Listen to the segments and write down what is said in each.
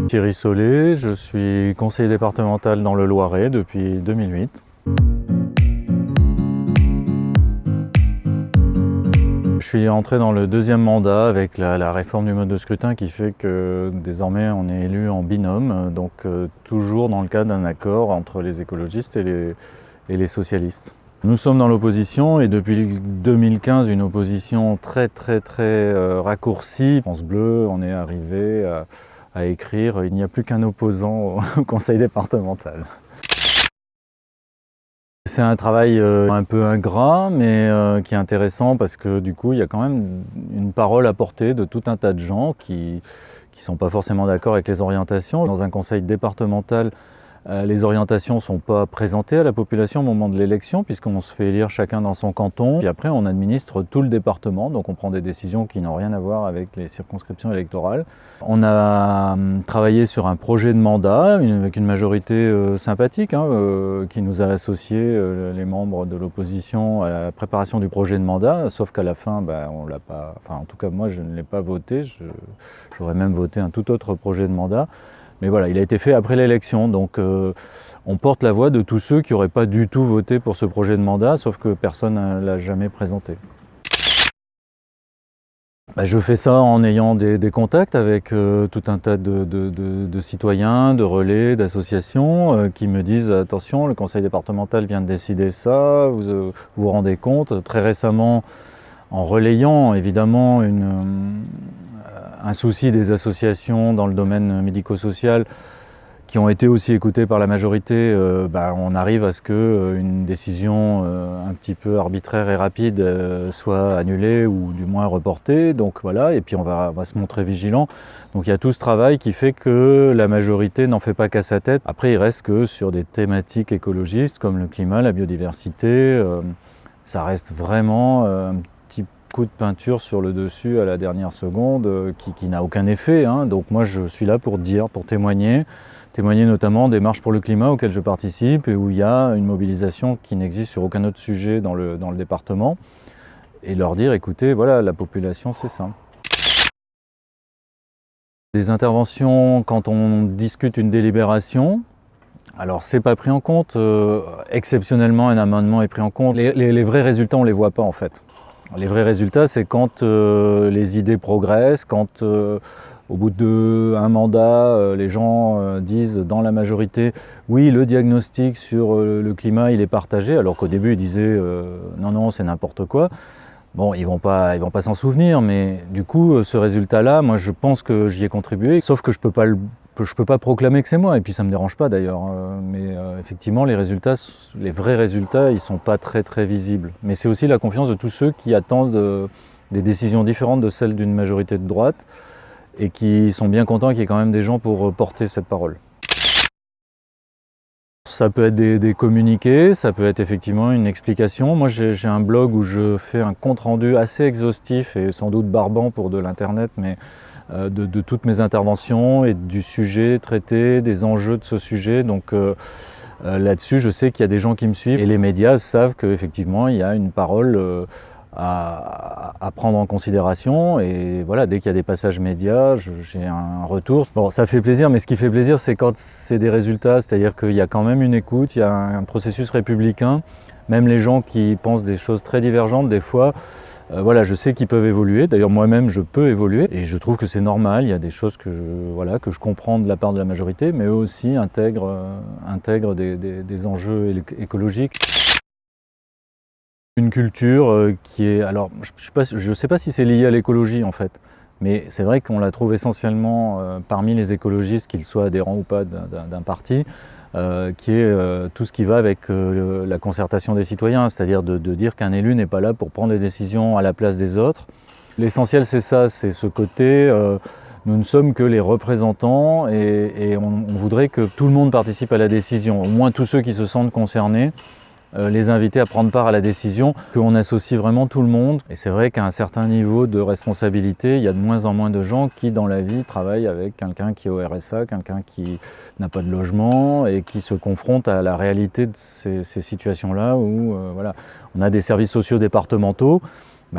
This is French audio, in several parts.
Thierry Solé, je suis conseiller départemental dans le Loiret depuis 2008. Je suis entré dans le deuxième mandat avec la réforme du mode de scrutin qui fait que désormais on est élu en binôme, donc toujours dans le cadre d'un accord entre les écologistes et les socialistes. Nous sommes dans l'opposition et depuis 2015 une opposition très raccourcie. France Bleu, on est arrivé à écrire « Il n'y a plus qu'un opposant au conseil départemental ». C'est un travail un peu ingrat, mais qui est intéressant parce que du coup, il y a quand même une parole à porter de tout un tas de gens qui ne sont pas forcément d'accord avec les orientations. Dans un conseil départemental, les orientations ne sont pas présentées à la population au moment de l'élection, puisqu'on se fait élire chacun dans son canton. Puis après, on administre tout le département, donc on prend des décisions qui n'ont rien à voir avec les circonscriptions électorales. On a travaillé sur un projet de mandat avec une majorité sympathique qui nous a associés, les membres de l'opposition, à la préparation du projet de mandat, sauf qu'à la fin, on l'a pas, enfin en tout cas moi je ne l'ai pas voté, j'aurais même voté un tout autre projet de mandat. Mais voilà, il a été fait après l'élection, donc on porte la voix de tous ceux qui n'auraient pas du tout voté pour ce projet de mandat, sauf que personne ne l'a jamais présenté. Je fais ça en ayant des contacts avec tout un tas de citoyens, de relais, d'associations qui me disent « Attention, le conseil départemental vient de décider ça, vous vous rendez compte ?» Très récemment, en relayant évidemment un souci des associations dans le domaine médico-social qui ont été aussi écoutées par la majorité, on arrive à ce qu'une décision un petit peu arbitraire et rapide soit annulée ou du moins reportée. Donc voilà, et puis on va se montrer vigilant. Donc il y a tout ce travail qui fait que la majorité n'en fait pas qu'à sa tête. Après, il reste que sur des thématiques écologistes comme le climat, la biodiversité, ça reste vraiment un petit coup de peinture sur le dessus à la dernière seconde qui n'a aucun effet. Donc moi je suis là pour dire, pour témoigner notamment des marches pour le climat auxquelles je participe et où il y a une mobilisation qui n'existe sur aucun autre sujet dans le département, et leur dire écoutez, voilà, la population c'est ça. Des interventions quand on discute une délibération, alors c'est pas pris en compte, exceptionnellement un amendement est pris en compte. Les vrais résultats on les voit pas en fait. Les vrais résultats c'est quand les idées progressent, quand au bout d'un mandat, les gens disent dans la majorité « oui, le diagnostic sur le climat, il est partagé », alors qu'au début, ils disaient « non, c'est n'importe quoi ». Bon, ils vont pas s'en souvenir, mais du coup, ce résultat-là, moi, je pense que j'y ai contribué, sauf que je peux pas proclamer que c'est moi, et puis ça me dérange pas d'ailleurs. Mais effectivement, les vrais résultats, ils sont pas très visibles. Mais c'est aussi la confiance de tous ceux qui attendent des décisions différentes de celles d'une majorité de droite, et qui sont bien contents qu'il y ait quand même des gens pour porter cette parole. Ça peut être des communiqués, ça peut être effectivement une explication. Moi j'ai un blog où je fais un compte-rendu assez exhaustif et sans doute barbant pour de l'internet, mais de toutes mes interventions et du sujet traité, des enjeux de ce sujet. Donc là-dessus, je sais qu'il y a des gens qui me suivent et les médias savent qu'effectivement il y a une parole à prendre en considération, et voilà, dès qu'il y a des passages médias, j'ai un retour. Bon, ça fait plaisir, mais ce qui fait plaisir, c'est quand c'est des résultats, c'est-à-dire qu'il y a quand même une écoute, il y a un processus républicain, même les gens qui pensent des choses très divergentes, des fois, voilà, je sais qu'ils peuvent évoluer, d'ailleurs moi-même je peux évoluer, et je trouve que c'est normal, il y a des choses que je comprends de la part de la majorité, mais eux aussi intègrent des enjeux écologiques. Une culture qui est, alors je ne sais pas si c'est lié à l'écologie en fait, mais c'est vrai qu'on la trouve essentiellement parmi les écologistes, qu'ils soient adhérents ou pas d'un parti, qui est tout ce qui va avec la concertation des citoyens, c'est-à-dire de dire qu'un élu n'est pas là pour prendre des décisions à la place des autres. L'essentiel c'est ça, c'est ce côté, nous ne sommes que les représentants et on voudrait que tout le monde participe à la décision, au moins tous ceux qui se sentent concernés. Les inviter à prendre part à la décision, qu'on associe vraiment tout le monde. Et c'est vrai qu'à un certain niveau de responsabilité, il y a de moins en moins de gens qui, dans la vie, travaillent avec quelqu'un qui est au RSA, quelqu'un qui n'a pas de logement et qui se confronte à la réalité de ces situations-là où voilà, on a des services sociaux départementaux,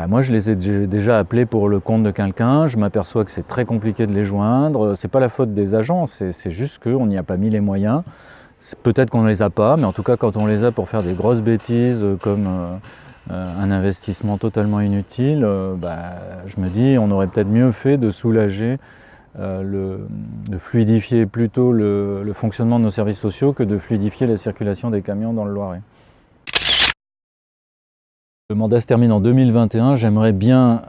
Moi, je les ai déjà appelés pour le compte de quelqu'un. Je m'aperçois que c'est très compliqué de les joindre. C'est pas la faute des agents, c'est juste qu'on n'y a pas mis les moyens. Peut-être qu'on ne les a pas, mais en tout cas, quand on les a pour faire des grosses bêtises comme un investissement totalement inutile, je me dis on aurait peut-être mieux fait de soulager, de fluidifier plutôt le fonctionnement de nos services sociaux que de fluidifier la circulation des camions dans le Loiret. Le mandat se termine en 2021. J'aimerais bien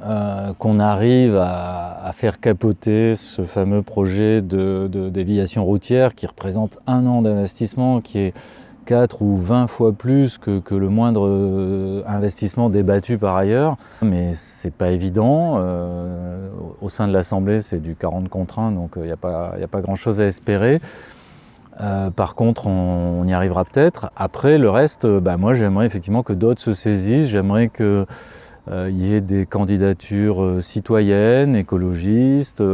qu'on arrive à faire capoter ce fameux projet de déviation routière qui représente 1 an d'investissement, qui est 4 ou 20 fois plus que le moindre investissement débattu par ailleurs. Mais c'est pas évident. Au sein de l'Assemblée, c'est du 40 contre 1, donc il n'y a pas grand-chose à espérer. Par contre, on y arrivera peut-être. Après, le reste, moi j'aimerais effectivement que d'autres se saisissent. J'aimerais qu'il y ait des candidatures citoyennes, écologistes,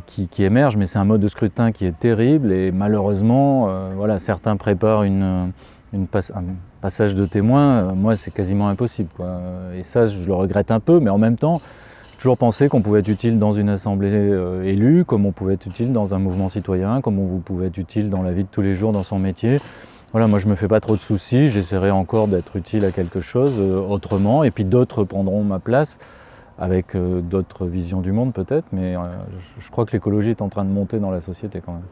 qui émergent. Mais c'est un mode de scrutin qui est terrible et malheureusement, certains préparent un passage de témoin. Moi, c'est quasiment impossible, quoi. Et ça, je le regrette un peu, mais en même temps, toujours pensé qu'on pouvait être utile dans une assemblée élue, comme on pouvait être utile dans un mouvement citoyen, comme on pouvait être utile dans la vie de tous les jours, dans son métier. Voilà, moi je me fais pas trop de soucis, j'essaierai encore d'être utile à quelque chose autrement, et puis d'autres prendront ma place, avec d'autres visions du monde peut-être, mais je crois que l'écologie est en train de monter dans la société quand même.